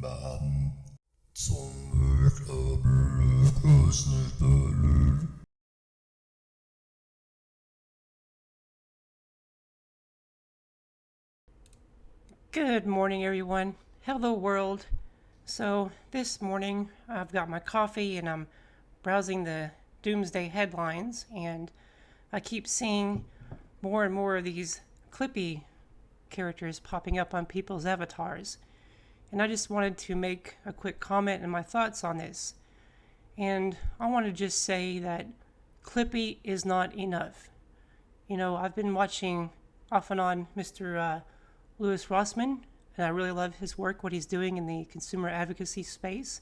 Mann som verkar bruka snuttelur. Good morning, everyone. Hello, world. So, this morning I've got my coffee and I'm browsing the doomsday headlines, and I keep seeing more and more of these Clippy characters popping up on people's avatars. And I just wanted to make a quick comment and my thoughts on this. And I want to just say that Clippy is not enough. You know, I've been watching off and on Mr. Louis Rossmann, and I really love his work, what he's doing in the consumer advocacy space.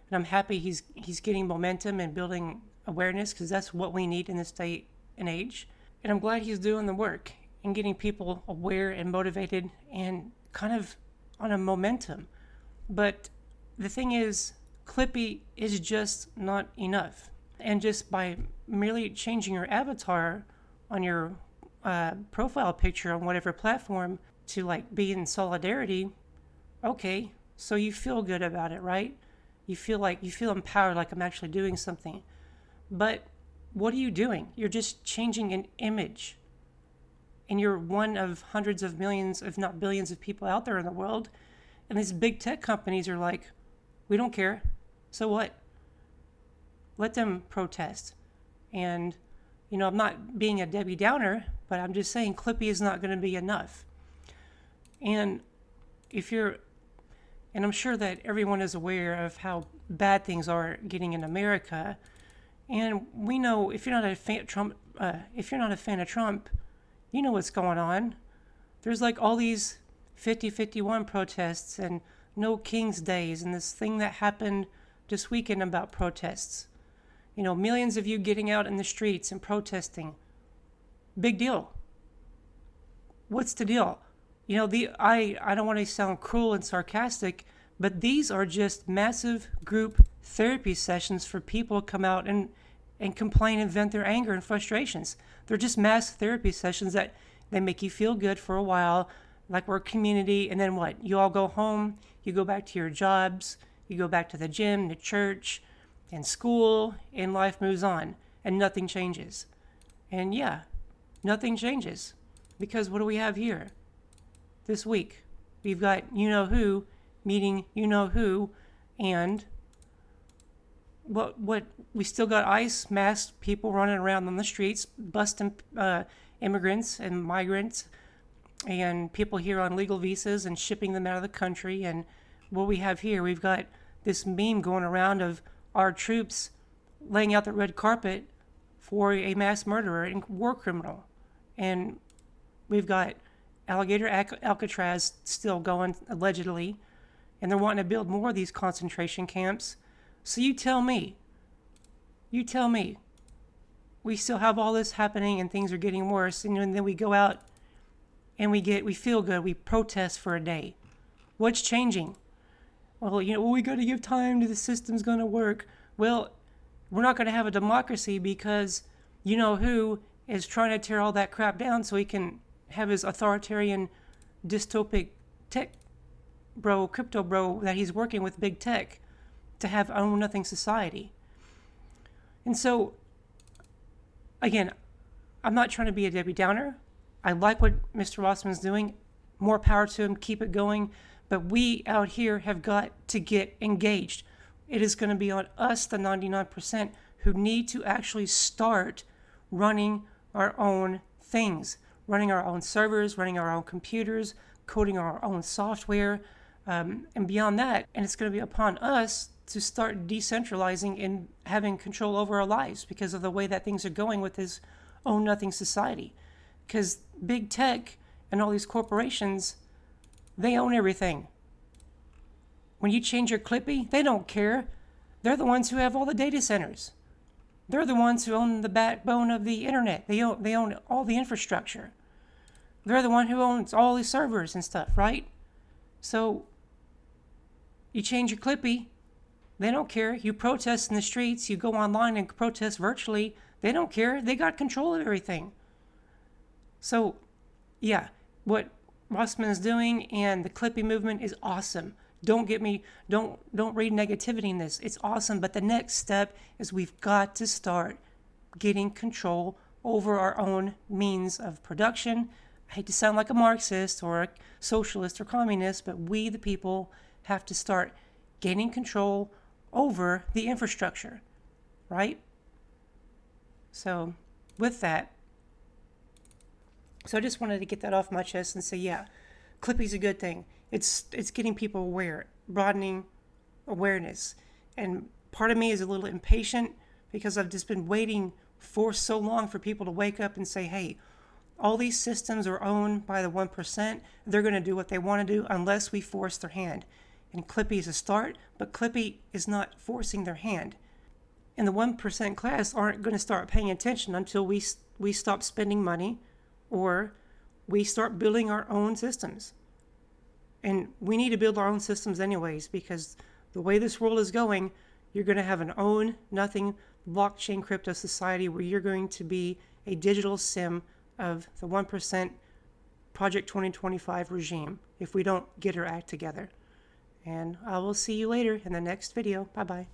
And I'm happy he's getting momentum and building awareness, because that's what we need in this day and age. And I'm glad he's doing the work and getting people aware and motivated and kind of on a momentum. But the thing is, Clippy is just not enough. And just by merely changing your avatar on your profile picture on whatever platform to like be in solidarity, okay, so you feel good about it, right? You feel empowered, like I'm actually doing something. But what are you doing? You're just changing an image. And you're one of hundreds of millions, if not billions, of people out there in the world. And these big tech companies are like, we don't care. So what? Let them protest. And, you know, I'm not being a Debbie Downer, but I'm just saying Clippy is not going to be enough. And and I'm sure that everyone is aware of how bad things are getting in America. And we know if you're not a fan of Trump, you know what's going on. There's like all these 50-51 protests and no King's Days and this thing that happened this weekend about protests. You know, millions of you getting out in the streets and protesting. Big deal. What's the deal? You know, I don't want to sound cruel and sarcastic, but these are just massive group therapy sessions for people to come out and complain and vent their anger and frustrations. They're just mass therapy sessions that they make you feel good for a while, like we're a community, and then what? You all go home, you go back to your jobs, you go back to the gym, the church, and school, and life moves on, and nothing changes. And yeah, nothing changes. Because what do we have here? This week, we've got you-know-who meeting you-know-who, and what we still got ICE masked people running around on the streets, busting immigrants and migrants and people here on legal visas and shipping them out of the country. And what we have here, we've got this meme going around of our troops laying out the red carpet for a mass murderer and war criminal. And we've got Alligator Alcatraz still going, allegedly, and they're wanting to build more of these concentration camps. So you tell me, we still have all this happening and things are getting worse, and then we go out and we feel good, we protest for a day. What's changing? Well, we got to give time to the system's going to work. Well, we're not going to have a democracy because you-know-who is trying to tear all that crap down so he can have his authoritarian dystopic tech bro, crypto bro that he's working with big tech to have own nothing society. And so, again, I'm not trying to be a Debbie Downer. I like what Mr. Rossmann's doing. More power to him. Keep it going. But we out here have got to get engaged. It is going to be on us, the 99%, who need to actually start running our own things. Running our own servers, running our own computers, coding our own software, and beyond that. And it's going to be upon us to start decentralizing and having control over our lives because of the way that things are going with this own nothing society. Because big tech and all these corporations, they own everything. When you change your Clippy, they don't care. They're the ones who have all the data centers. They're the ones who own the backbone of the internet. They own all the infrastructure. They're the one who owns all the servers and stuff, right? So you change your Clippy, they don't care. You protest in the streets, you go online and protest virtually, they don't care. They got control of everything. So, yeah, what Rossmann is doing and the Clippy movement is awesome. Don't read negativity in this. It's awesome, but the next step is we've got to start getting control over our own means of production. I hate to sound like a Marxist or a socialist or communist, but we, the people, have to start gaining control over the infrastructure, right? So, with that, so I just wanted to get that off my chest and say, yeah, Clippy's a good thing. It's getting people aware, broadening awareness. And part of me is a little impatient because I've just been waiting for so long for people to wake up and say, hey, all these systems are owned by the 1%. They're going to do what they want to do unless we force their hand. And Clippy is a start, but Clippy is not forcing their hand. And the 1% class aren't going to start paying attention until we stop spending money or we start building our own systems. And we need to build our own systems anyways, because the way this world is going, you're going to have an own nothing blockchain crypto society where you're going to be a digital sim of the 1% Project 2025 regime if we don't get our act together. And I will see you later in the next video. Bye-bye.